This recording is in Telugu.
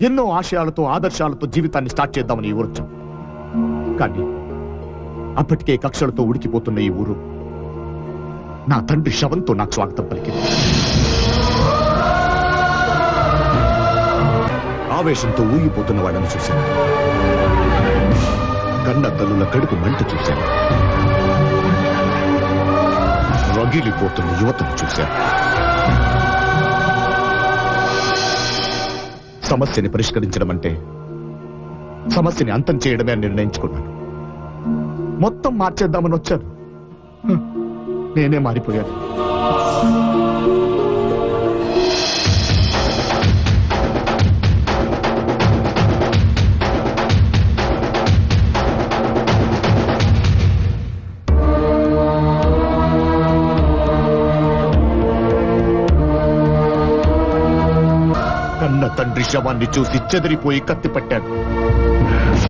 ఎన్నో ఆశయాలతో ఆదర్శాలతో జీవితాన్ని స్టార్ట్ చేద్దామని ఈ ఊరొచ్చాం. కానీ అప్పటికే కక్షలతో ఉడికిపోతున్న ఈ ఊరు నా తండ్రి శవంతో నాకు స్వాగతం పలికింది. ఆవేశంతో ఊగిపోతున్న వాళ్ళని చూశాను. కన్న తల్లుల కడుపు మంట చూశాను. రగిలిపోతున్న యువతను చూశాను. సమస్యని పరిష్కరించడం అంటే సమస్యని అంతం చేయడమే అని నిర్ణయించుకున్నాను. మొత్తం మార్చేద్దామని వచ్చాను. నేనే మారిపోయాను. కన్న తండ్రి శవాన్ని చూసి చెదిరిపోయి కత్తి పట్టాను.